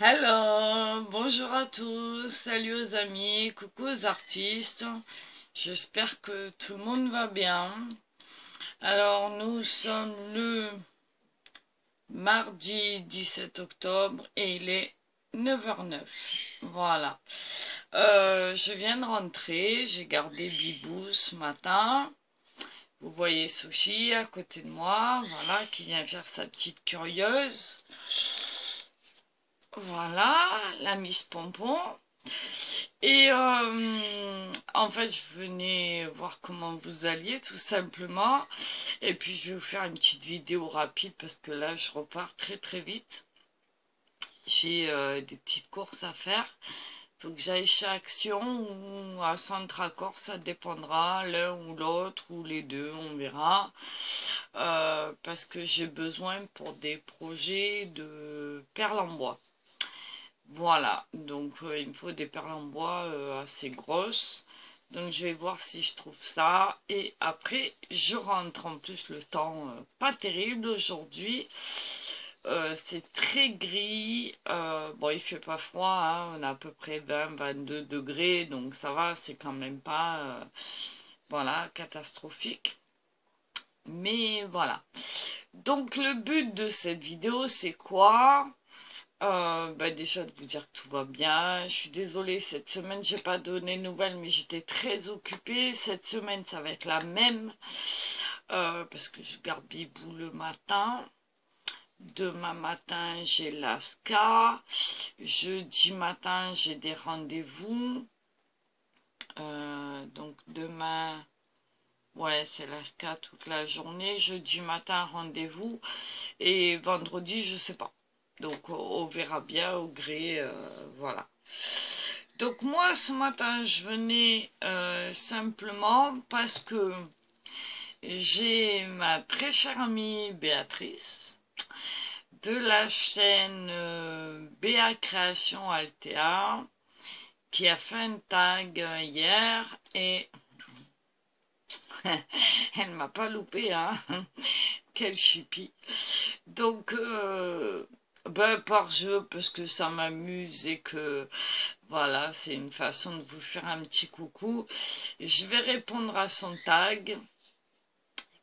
Hello, bonjour à tous, salut aux amis, coucou aux artistes, j'espère que tout le monde va bien. Alors nous sommes le mardi 17 octobre et il est 9h09, voilà. Je viens de rentrer, j'ai gardé Bibou ce matin. Vous voyez Sushi à côté de moi, voilà, qui vient faire sa petite curieuse. Voilà, la Miss Pompon. Et en fait, je venais voir comment vous alliez, tout simplement. Et puis, je vais vous faire une petite vidéo rapide parce que là, je repars très très vite. J'ai des petites courses à faire. Il faut que j'aille chez Action ou à Centracor, ça dépendra, l'un ou l'autre, ou les deux, on verra. Parce que j'ai besoin pour des projets de perles en bois. Voilà, donc il me faut des perles en bois assez grosses. Donc je vais voir si je trouve ça. Et après, je rentre. En plus, le temps pas terrible aujourd'hui. C'est très gris. Bon, il fait pas froid, hein, on a à peu près 20-22 degrés. Donc ça va, c'est quand même pas voilà, catastrophique. Mais voilà. Donc le but de cette vidéo, c'est quoi? Déjà de vous dire que tout va bien. Je suis désolée, cette semaine j'ai pas donné de nouvelles, mais j'étais très occupée. Cette semaine ça va être la même parce que je garde Bibou le matin. Demain matin j'ai l'ASCA. Jeudi matin j'ai des rendez-vous. Donc demain, ouais, c'est l'ASCA toute la journée. Jeudi matin rendez-vous et vendredi je sais pas. Donc on verra bien au gré, voilà. Donc moi ce matin je venais simplement parce que j'ai ma très chère amie Béatrice de la chaîne Béa Création Altea qui a fait un tag hier et elle m'a pas loupé, hein. Quel chipie. Donc par jeu parce que ça m'amuse et que voilà, c'est une façon de vous faire un petit coucou. Je vais répondre à son tag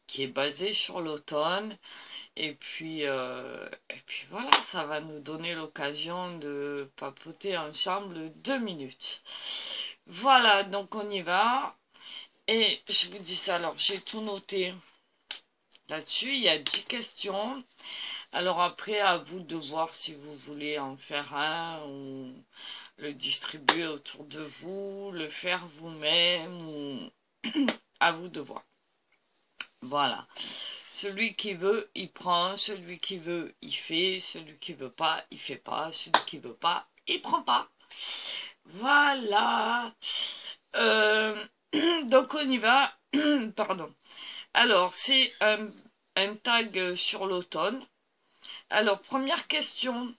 qui est basé sur l'automne. Et puis voilà, ça va nous donner l'occasion de papoter ensemble 2 minutes. Voilà, donc on y va. Et je vous dis ça, alors j'ai tout noté là-dessus. Il y a 10 questions. Alors après, à vous de voir si vous voulez en faire un ou le distribuer autour de vous, le faire vous-même ou à vous de voir. Voilà. Celui qui veut, il prend. Celui qui veut, il fait. Celui qui veut pas, il fait pas. Celui qui veut pas, il prend pas. Voilà. Euh, donc on y va. Pardon. Alors, c'est un tag sur l'automne. Alors, première question.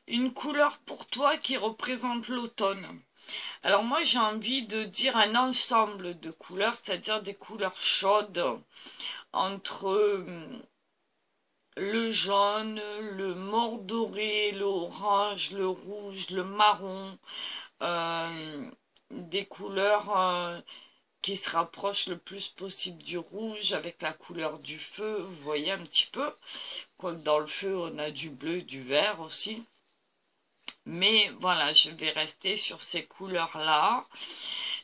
Une couleur pour toi qui représente l'automne. Alors moi j'ai envie de dire un ensemble de couleurs, c'est-à-dire des couleurs chaudes entre le jaune, le mordoré, l'orange, le rouge, le marron, des couleurs qui se rapprochent le plus possible du rouge avec la couleur du feu, vous voyez un petit peu, quoique dans le feu on a du bleu, du vert aussi. Mais voilà, je vais rester sur ces couleurs-là.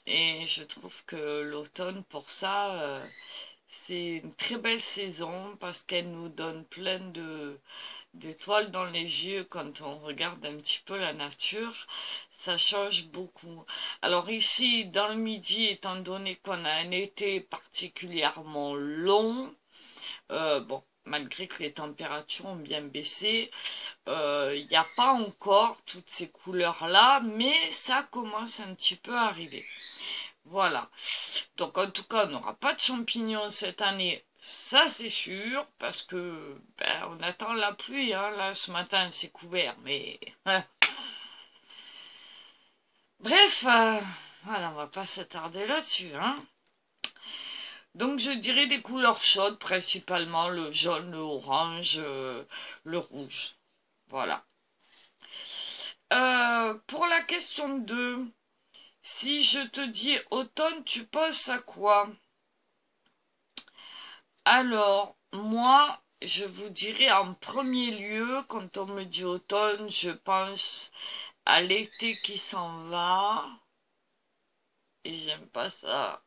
Et je trouve que l'automne, pour ça, c'est une très belle saison parce qu'elle nous donne plein d'étoiles dans les yeux quand on regarde un petit peu la nature. Ça change beaucoup. Alors ici, dans le midi, étant donné qu'on a un été particulièrement long, bon, malgré que les températures ont bien baissé, il n'y a pas encore toutes ces couleurs-là, mais ça commence un petit peu à arriver. Voilà. Donc en tout cas, on n'aura pas de champignons cette année, ça c'est sûr, parce que on attend la pluie, hein. Là ce matin c'est couvert, mais hein. Bref, voilà, on va pas s'attarder là-dessus, hein. Donc je dirais des couleurs chaudes, principalement le jaune, le orange, le rouge. Voilà. pour la question 2, si je te dis automne, tu penses à quoi? Alors, moi, je vous dirais en premier lieu, quand on me dit automne, je pense à l'été qui s'en va, et j'aime pas ça.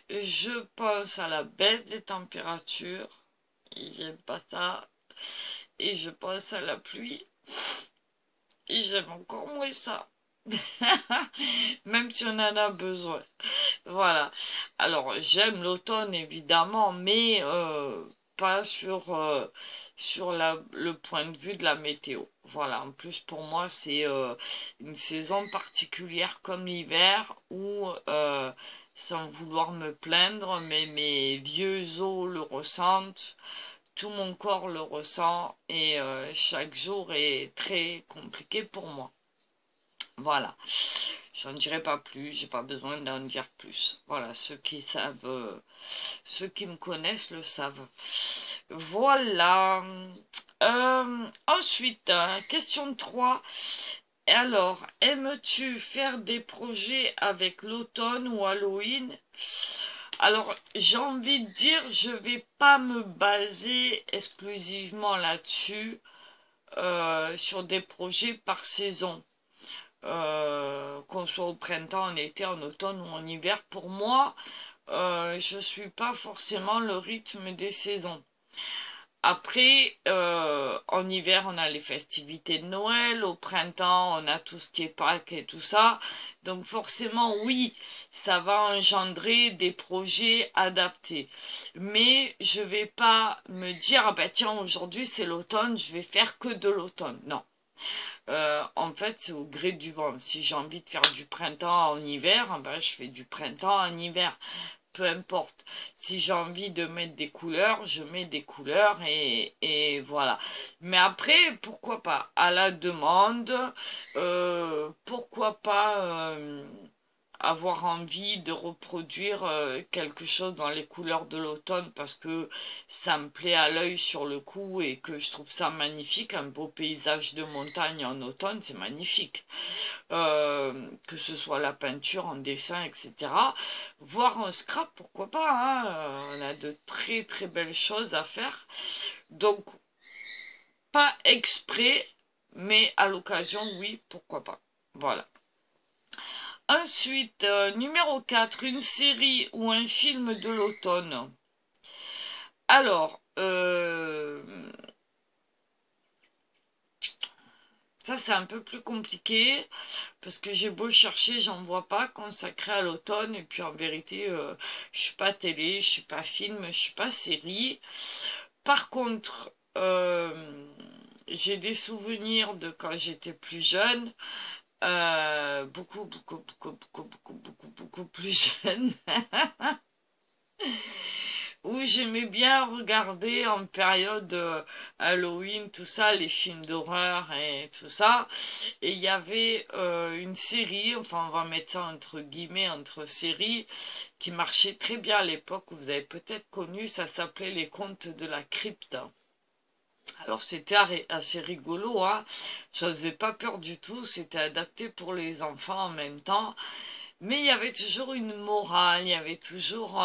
Je pense à la baisse des températures, et j'aime pas ça. Et je pense à la pluie, et j'aime encore moins ça. Même si on en a besoin. Voilà. Alors, j'aime l'automne, évidemment, mais pas sur le point de vue de la météo. Voilà. En plus, pour moi, c'est une saison particulière comme l'hiver où, sans vouloir me plaindre, mais mes vieux os le ressentent, tout mon corps le ressent, et chaque jour est très compliqué pour moi. Voilà. J'en dirai pas plus, j'ai pas besoin d'en dire plus. Voilà, ceux qui savent, ceux qui me connaissent le savent. Voilà. Ensuite, question 3. Alors, aimes-tu faire des projets avec l'automne ou Halloween? Alors, j'ai envie de dire, je vais pas me baser exclusivement là-dessus, sur des projets par saison. Qu'on soit au printemps, en été, en automne ou en hiver, pour moi, je suis pas forcément le rythme des saisons. Après, en hiver, on a les festivités de Noël, au printemps, on a tout ce qui est Pâques et tout ça. Donc forcément, oui, ça va engendrer des projets adaptés. Mais je vais pas me dire, ah ben tiens, aujourd'hui c'est l'automne, je vais faire que de l'automne. Non. En fait, c'est au gré du vent. Si j'ai envie de faire du printemps en hiver, ben, je fais du printemps en hiver. Peu importe. Si j'ai envie de mettre des couleurs, je mets des couleurs et voilà. Mais après, pourquoi pas? À la demande, pourquoi pas avoir envie de reproduire quelque chose dans les couleurs de l'automne parce que ça me plaît à l'œil sur le coup et que je trouve ça magnifique. Un beau paysage de montagne en automne, c'est magnifique. Que ce soit la peinture, en dessin, etc. Voir un scrap, pourquoi pas, hein, on a de très très belles choses à faire. Donc, pas exprès, mais à l'occasion, oui, pourquoi pas. Voilà. Ensuite, numéro 4, une série ou un film de l'automne. Alors, ça c'est un peu plus compliqué parce que j'ai beau chercher, j'en vois pas consacré à l'automne et puis en vérité, je suis pas télé, je suis pas film, je suis pas série. Par contre, j'ai des souvenirs de quand j'étais plus jeune, beaucoup plus jeune. Où j'aimais bien regarder en période Halloween, tout ça, les films d'horreur et tout ça. Et il y avait une série, enfin on va mettre ça entre guillemets, entre séries, qui marchait très bien à l'époque, vous avez peut-être connu, ça s'appelait Les Contes de la Crypte. Alors c'était assez rigolo, hein. Ça faisait pas peur du tout, c'était adapté pour les enfants en même temps. Mais il y avait toujours une morale, il y avait toujours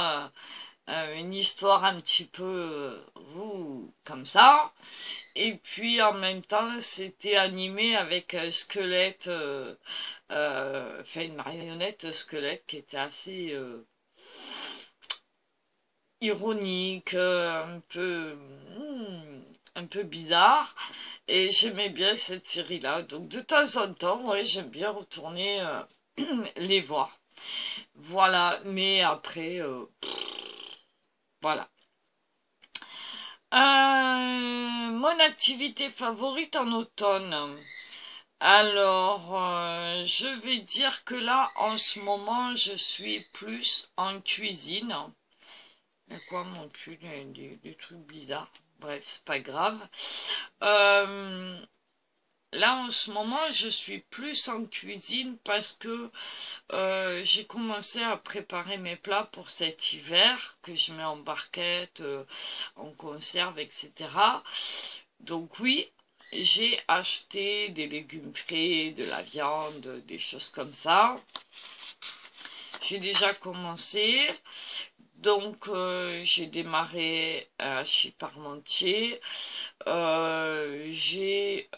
une histoire un petit peu comme ça. Et puis en même temps, c'était animé avec un squelette, enfin une marionnette squelette qui était assez ironique, un peu bizarre. Et j'aimais bien cette série-là. Donc de temps en temps, ouais, j'aime bien retourner les voir. Voilà, mais après, voilà. Mon activité favorite en automne. Alors, je vais dire que là, en ce moment, je suis plus en cuisine. Il y a quoi mon cul, des trucs bizarres. Bref, c'est pas grave. Là, en ce moment, je suis plus en cuisine parce que j'ai commencé à préparer mes plats pour cet hiver, que je mets en barquette, en conserve, etc. Donc oui, j'ai acheté des légumes frais, de la viande, des choses comme ça. J'ai déjà commencé. Donc, j'ai démarré chez Parmentier. J'ai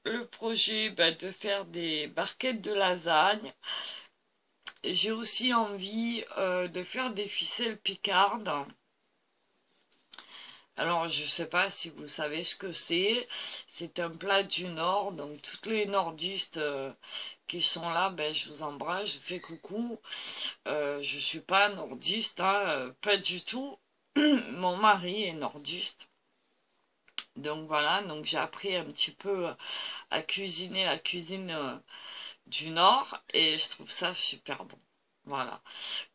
le projet de faire des barquettes de lasagne. J'ai aussi envie de faire des ficelles picardes. Alors, je ne sais pas si vous savez ce que c'est. C'est un plat du Nord, donc toutes les nordistes qui sont là, je vous embrasse, je fais coucou. Je suis pas nordiste, hein, pas du tout. Mon mari est nordiste. Donc voilà, donc j'ai appris un petit peu à cuisiner la cuisine du Nord et je trouve ça super bon. Voilà.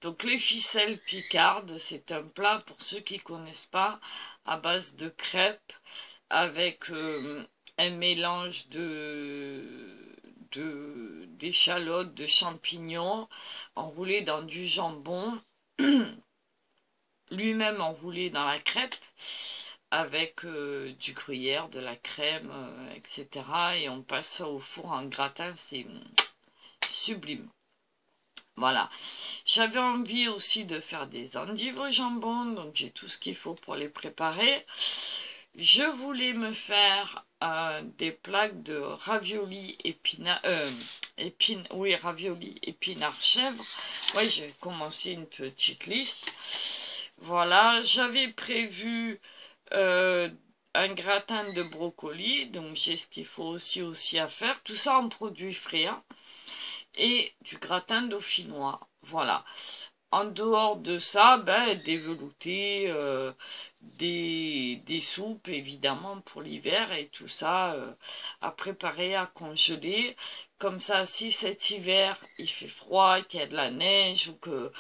Donc les ficelles picardes, c'est un plat pour ceux qui connaissent pas à base de crêpes avec un mélange d'échalotes, de champignons enroulés dans du jambon, lui-même enroulé dans la crêpe avec du gruyère, de la crème, etc. Et on passe ça au four en gratin, c'est sublime. Voilà. J'avais envie aussi de faire des endives au jambon, donc j'ai tout ce qu'il faut pour les préparer. Je voulais me faire des plaques de ravioli ravioli épinards chèvre. Ouais, j'ai commencé une petite liste. Voilà, j'avais prévu un gratin de brocoli, donc j'ai ce qu'il faut aussi à faire. Tout ça en produits frais, hein, et du gratin dauphinois. Voilà. En dehors de ça, des veloutés, des soupes évidemment pour l'hiver et tout ça à préparer, à congeler. Comme ça, si cet hiver il fait froid, qu'il y a de la neige ou que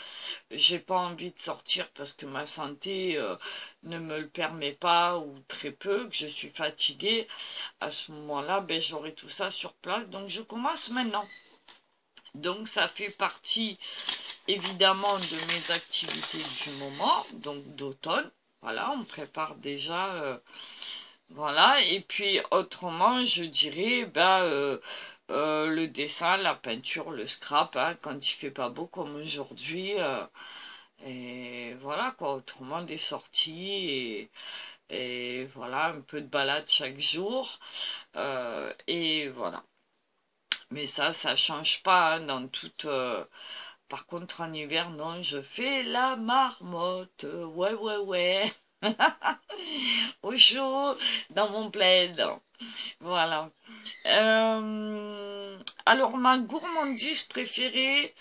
j'ai pas envie de sortir parce que ma santé ne me le permet pas ou très peu, que je suis fatiguée, à ce moment-là, j'aurai tout ça sur place. Donc je commence maintenant. Donc ça fait partie évidemment de mes activités du moment, donc d'automne. Voilà, on prépare déjà, voilà. Et puis autrement, je dirais, le dessin, la peinture, le scrap, hein, quand il fait pas beau comme aujourd'hui. Et voilà quoi, autrement des sorties et voilà, un peu de balade chaque jour. Et voilà. Mais ça change pas hein, dans toute. Par contre, en hiver, non, je fais la marmotte. Ouais, ouais, ouais. Au chaud, dans mon plaid. Voilà. Alors, ma gourmandise préférée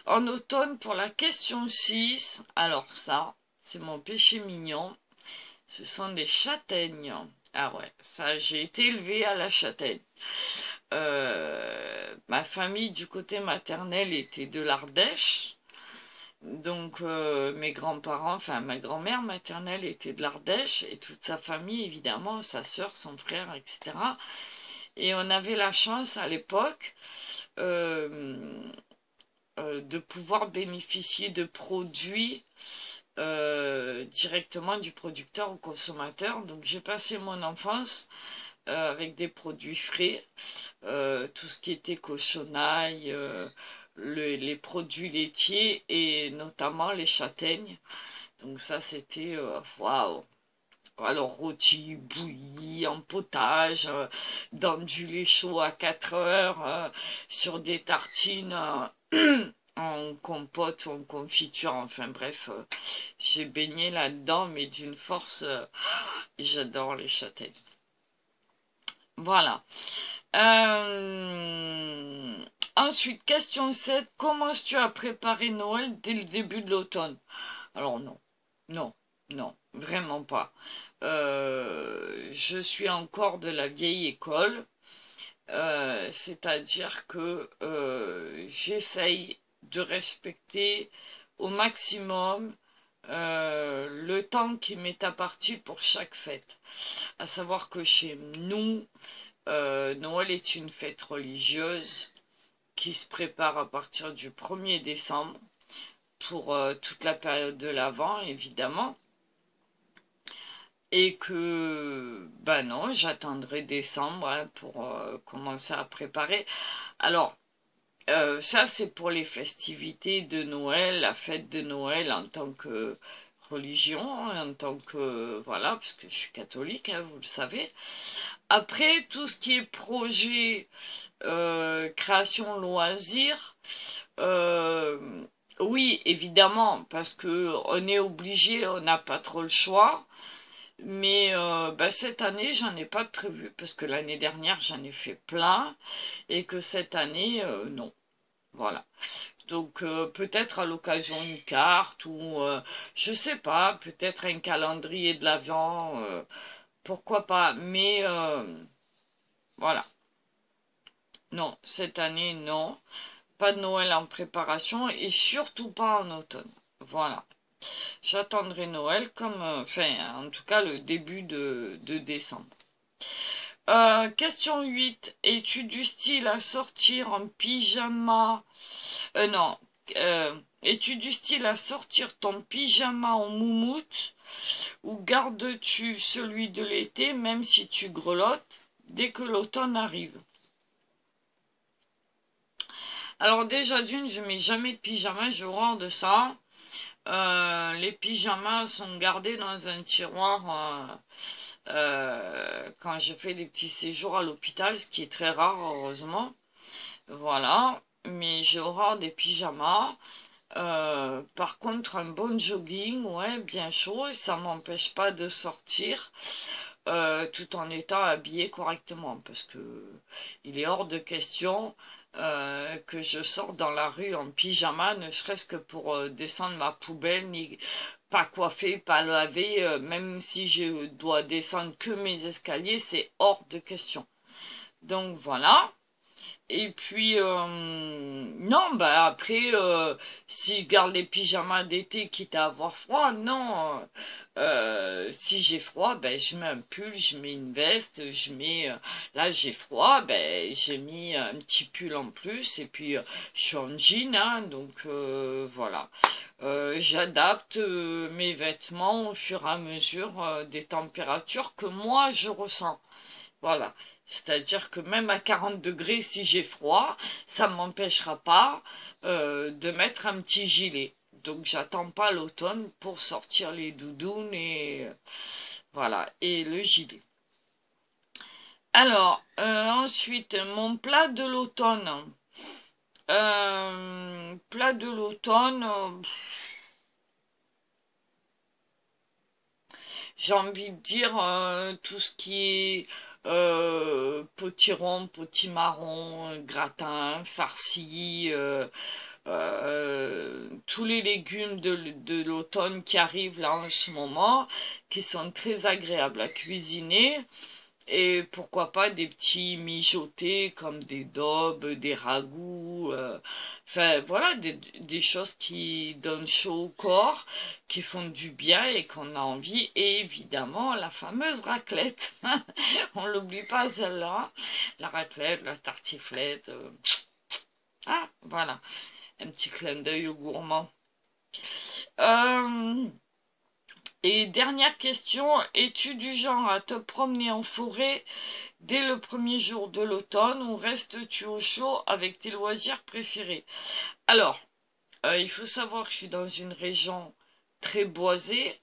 en automne pour la question 6. Alors ça, c'est mon péché mignon. Ce sont des châtaignes. Ah ouais, ça, j'ai été élevée à la châtaigne. Ma famille du côté maternel était de l'Ardèche. Donc mes grands-parents, enfin ma grand-mère maternelle était de l'Ardèche et toute sa famille évidemment, sa sœur, son frère, etc. Et on avait la chance à l'époque de pouvoir bénéficier de produits directement du producteur au consommateur. Donc j'ai passé mon enfance avec des produits frais, tout ce qui était cochonaille, les produits laitiers et notamment les châtaignes. Donc ça c'était waouh. Alors rôti, bouilli, en potage, dans du lait chaud à 4 heures, sur des tartines en compote ou en confiture, enfin bref, j'ai baigné là-dedans, mais d'une force, j'adore les châtaignes. Voilà. Ensuite, question 7. Comment tu as préparé Noël dès le début de l'automne? Alors non, non, non, vraiment pas. Je suis encore de la vieille école, c'est-à-dire que j'essaye de respecter au maximum le temps qui m'est imparti pour chaque fête. À savoir que chez nous, Noël est une fête religieuse qui se prépare à partir du 1er décembre pour toute la période de l'Avent, évidemment. et que, ben non, j'attendrai décembre hein, pour commencer à préparer. Alors, ça c'est pour les festivités de Noël, la fête de Noël en tant que religion, hein, en tant que, voilà, parce que je suis catholique, hein, vous le savez. Après, tout ce qui est projet, création, loisirs, euh, oui, évidemment, parce que on est obligé, on n'a pas trop le choix. Mais bah, cette année, j'en ai pas prévu parce que l'année dernière, j'en ai fait plein et que cette année, non. Voilà. Donc peut-être à l'occasion une carte ou je sais pas, peut-être un calendrier de l'Avent, pourquoi pas. Mais voilà. Non, cette année, non. Pas de Noël en préparation et surtout pas en automne. Voilà. J'attendrai Noël comme, enfin, en tout cas le début de décembre. Question 8. Es-tu du style à sortir en pyjama? Non. Es-tu du style à sortir ton pyjama en moumoute ou gardes-tu celui de l'été même si tu grelottes dès que l'automne arrive? Alors déjà d'une, je mets jamais de pyjama, j'ai horreur de ça. Les pyjamas sont gardés dans un tiroir quand je fais des petits séjours à l'hôpital, ce qui est très rare heureusement. Voilà, mais j'ai horreur des pyjamas. Par contre, un bon jogging, ouais, bien chaud, et ça m'empêche pas de sortir tout en étant habillé correctement, parce que il est hors de question que je sorte dans la rue en pyjama, ne serait-ce que pour descendre ma poubelle, ni pas coiffé, pas lavé, même si je dois descendre que mes escaliers, c'est hors de question. Donc voilà. Et puis, non, bah après, si je garde les pyjamas d'été, quitte à avoir froid, non. Si j'ai froid, ben je mets un pull, je mets une veste, je mets. Là, j'ai froid, ben j'ai mis un petit pull en plus, et puis je suis en jean, hein, donc voilà. J'adapte mes vêtements au fur et à mesure des températures que moi je ressens. Voilà. C'est-à-dire que même à 40 degrés, si j'ai froid, ça ne m'empêchera pas de mettre un petit gilet. Donc j'attends pas l'automne pour sortir les doudounes et voilà, et le gilet. Alors, ensuite, mon plat de l'automne. Plat de l'automne, j'ai envie de dire tout ce qui est potiron, potimarron, gratin, farci, tous les légumes de l'automne qui arrivent là en ce moment, qui sont très agréables à cuisiner. Et pourquoi pas des petits mijotés comme des daubes, des ragoûts, enfin voilà, des choses qui donnent chaud au corps, qui font du bien et qu'on a envie. Et évidemment, la fameuse raclette. On l'oublie pas celle-là. La raclette, la tartiflette. Ah, voilà. Un petit clin d'œil au gourmand. Euh, et dernière question, es-tu du genre à te promener en forêt dès le premier jour de l'automne ou restes-tu au chaud avec tes loisirs préférés? Alors, il faut savoir que je suis dans une région très boisée,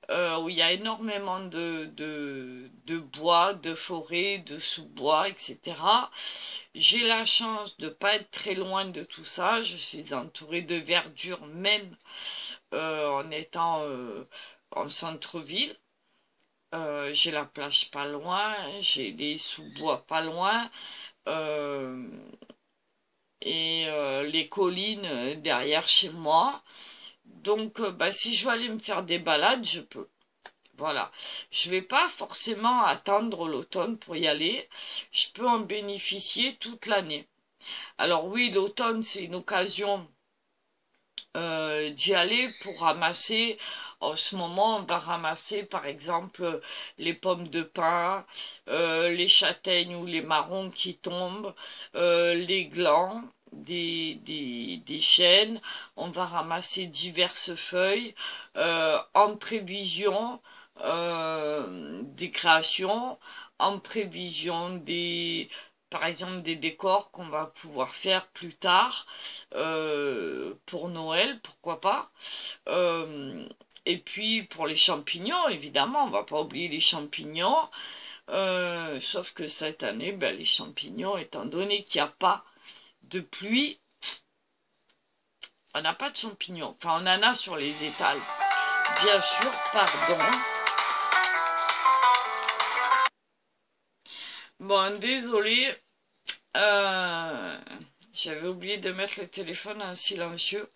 où il y a énormément de bois, de forêts, de sous-bois, etc. J'ai la chance de ne pas être très loin de tout ça. Je suis entourée de verdure même en étant en centre-ville. J'ai la plage pas loin, j'ai des sous-bois pas loin, euh, et les collines derrière chez moi. Donc, bah, si je veux aller me faire des balades, je peux. Voilà. Je vais pas forcément attendre l'automne pour y aller. Je peux en bénéficier toute l'année. Alors oui, l'automne, c'est une occasion d'y aller pour ramasser. En ce moment, on va ramasser par exemple les pommes de pin, les châtaignes ou les marrons qui tombent, les glands des chênes. On va ramasser diverses feuilles en prévision des créations en prévision par exemple des décors qu'on va pouvoir faire plus tard pour Noël, pourquoi pas. Et puis pour les champignons, évidemment, on va pas oublier les champignons. Sauf que cette année, ben, les champignons, étant donné qu'il n'y a pas de pluie, on n'a pas de champignons. Enfin, on en a sur les étals. Bien sûr, pardon. Bon, désolé. J'avais oublié de mettre le téléphone en silencieux.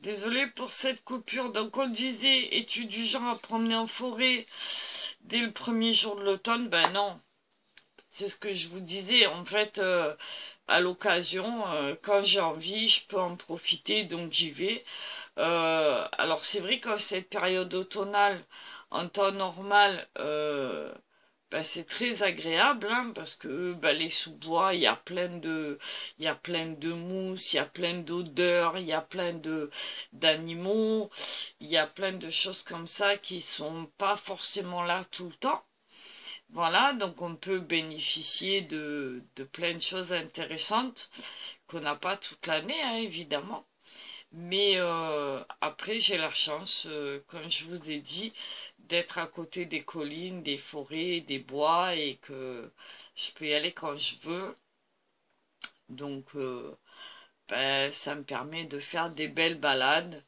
Désolé pour cette coupure. Donc, on disait, es-tu du genre à promener en forêt dès le premier jour de l'automne? Ben non. C'est ce que je vous disais. En fait, à l'occasion, quand j'ai envie, je peux en profiter, donc j'y vais. Alors c'est vrai qu'en cette période automnale, en temps normal, bah, c'est très agréable hein, parce que bah, les sous-bois, il y a plein de mousse, il y a plein d'odeurs, il y a plein de d'animaux, il y a plein de choses comme ça qui sont pas forcément là tout le temps. Voilà, donc on peut bénéficier de plein de choses intéressantes qu'on n'a pas toute l'année, hein, évidemment. Mais après, j'ai la chance, comme je vous ai dit, d'être à côté des collines, des forêts, des bois et que je peux y aller quand je veux. Donc, ben, ça me permet de faire des belles balades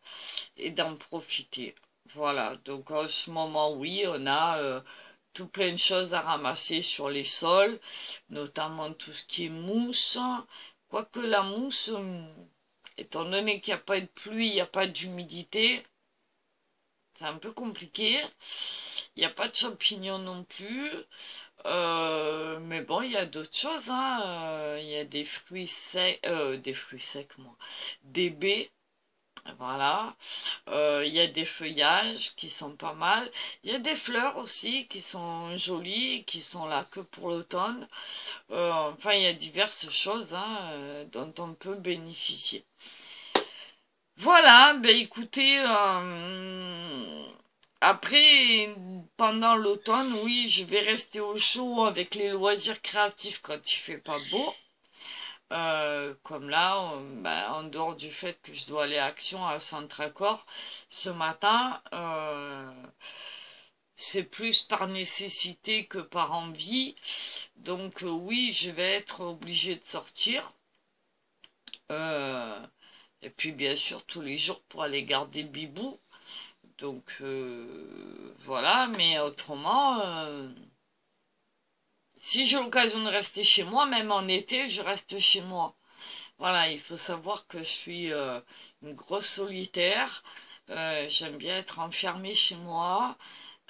et d'en profiter. Voilà, donc en ce moment, oui, on a tout plein de choses à ramasser sur les sols, notamment tout ce qui est mousse. Quoique la mousse, étant donné qu'il n'y a pas de pluie, il n'y a pas d'humidité, c'est un peu compliqué. Il n'y a pas de champignons non plus. Mais bon, il y a d'autres choses. Hein. Il y a des fruits secs, moi. Des baies. Voilà. Il y a des feuillages qui sont pas mal. Il y a des fleurs aussi qui sont jolies, qui sont là que pour l'automne. Enfin, il y a diverses choses hein, dont on peut bénéficier. Voilà, ben écoutez, après, pendant l'automne, oui, je vais rester au chaud avec les loisirs créatifs quand il fait pas beau. Comme là, ben, en dehors du fait que je dois aller à Action à Centracor ce matin, c'est plus par nécessité que par envie. Donc oui, je vais être obligée de sortir. Euh, et puis bien sûr tous les jours pour aller garder Bibou. Donc voilà, mais autrement, si j'ai l'occasion de rester chez moi, même en été, je reste chez moi. Voilà, il faut savoir que je suis une grosse solitaire. J'aime bien être enfermée chez moi,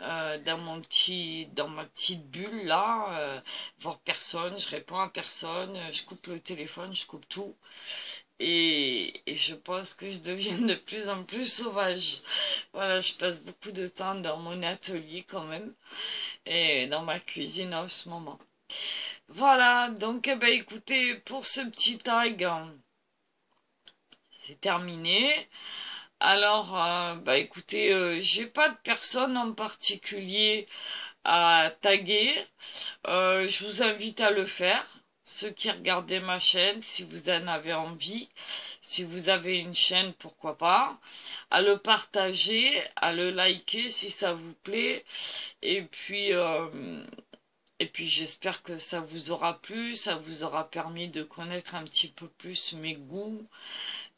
dans ma petite bulle là, voir personne, je réponds à personne, je coupe le téléphone, je coupe tout. Et je pense que je deviens de plus en plus sauvage. Voilà, je passe beaucoup de temps dans mon atelier quand même et dans ma cuisine en ce moment. Voilà, donc eh ben, écoutez, pour ce petit tag, c'est terminé. Alors, bah écoutez, j'ai pas de personne en particulier à taguer. Je vous invite à le faire. Ceux qui regardaient ma chaîne, si vous en avez envie, si vous avez une chaîne, pourquoi pas, à le partager, à le liker si ça vous plaît, et puis j'espère que ça vous aura plu, ça vous aura permis de connaître un petit peu plus mes goûts,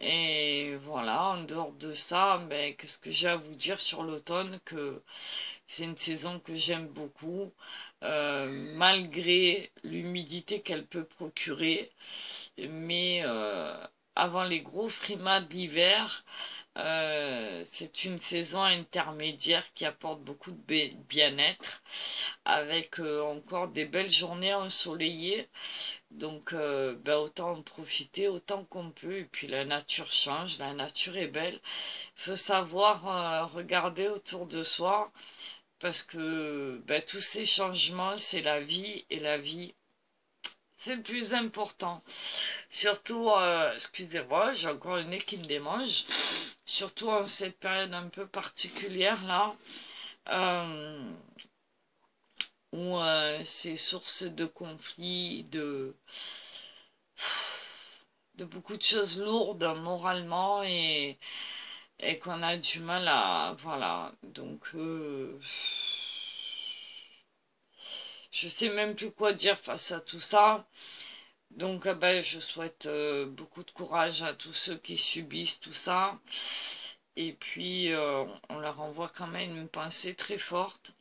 et voilà, en dehors de ça, ben, qu'est-ce que j'ai à vous dire sur l'automne, que c'est une saison que j'aime beaucoup, malgré l'humidité qu'elle peut procurer. Mais avant les gros frimas de l'hiver, c'est une saison intermédiaire qui apporte beaucoup de bien-être, avec encore des belles journées ensoleillées. Donc ben, autant en profiter autant qu'on peut. Et puis la nature change, la nature est belle. Il faut savoir regarder autour de soi parce que ben, tous ces changements, c'est la vie et la vie, c'est le plus important. Surtout, excusez-moi, j'ai encore le nez qui me démange. Surtout en cette période un peu particulière là, euh, où c'est source de conflits, de beaucoup de choses lourdes moralement et qu'on a du mal à... Voilà, donc... je sais même plus quoi dire face à tout ça. Donc ben, je souhaite beaucoup de courage à tous ceux qui subissent tout ça. Et puis on leur envoie quand même une pensée très forte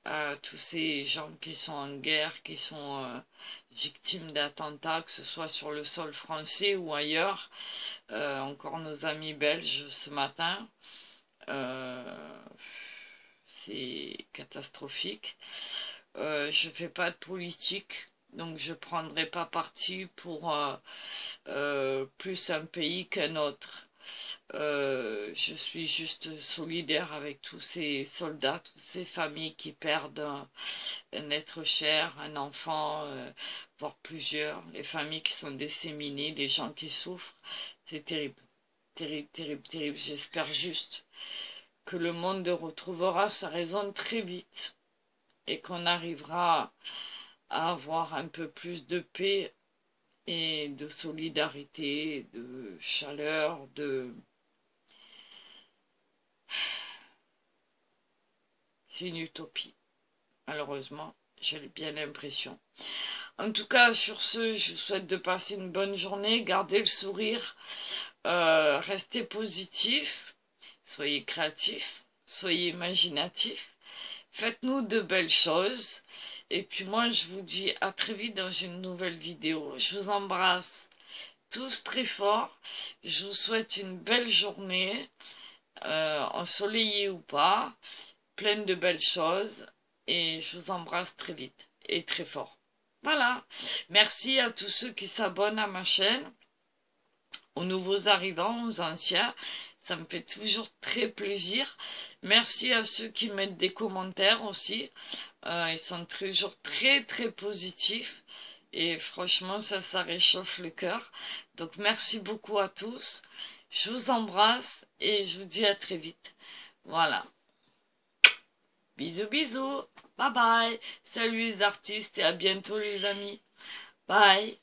à tous ces gens qui sont en guerre, qui sont victimes d'attentats, que ce soit sur le sol français ou ailleurs. Encore nos amis belges ce matin. C'est catastrophique. Je fais pas de politique, donc je prendrai pas parti pour plus un pays qu'un autre. Je suis juste solidaire avec tous ces soldats, toutes ces familles qui perdent un être cher, un enfant, voire plusieurs, les familles qui sont disséminées, les gens qui souffrent. C'est terrible, terrible, terrible, terrible. J'espère juste que le monde retrouvera sa raison très vite et qu'on arrivera à avoir un peu plus de paix et de solidarité, de chaleur, C'est une utopie, malheureusement, j'ai bien l'impression. En tout cas, sur ce, je vous souhaite de passer une bonne journée, gardez le sourire, restez positif, soyez créatif, soyez imaginatif, faites-nous de belles choses. Et puis moi, je vous dis à très vite dans une nouvelle vidéo. Je vous embrasse tous très fort. Je vous souhaite une belle journée, ensoleillée ou pas, pleine de belles choses. Et je vous embrasse très vite et très fort. Voilà. Merci à tous ceux qui s'abonnent à ma chaîne, aux nouveaux arrivants, aux anciens. Ça me fait toujours très plaisir. Merci à ceux qui mettent des commentaires aussi. Ils sont toujours très très positifs. Et franchement, ça réchauffe le cœur. Donc merci beaucoup à tous. Je vous embrasse et je vous dis à très vite. Voilà. Bisous bisous. Bye bye. Salut les artistes et à bientôt les amis. Bye.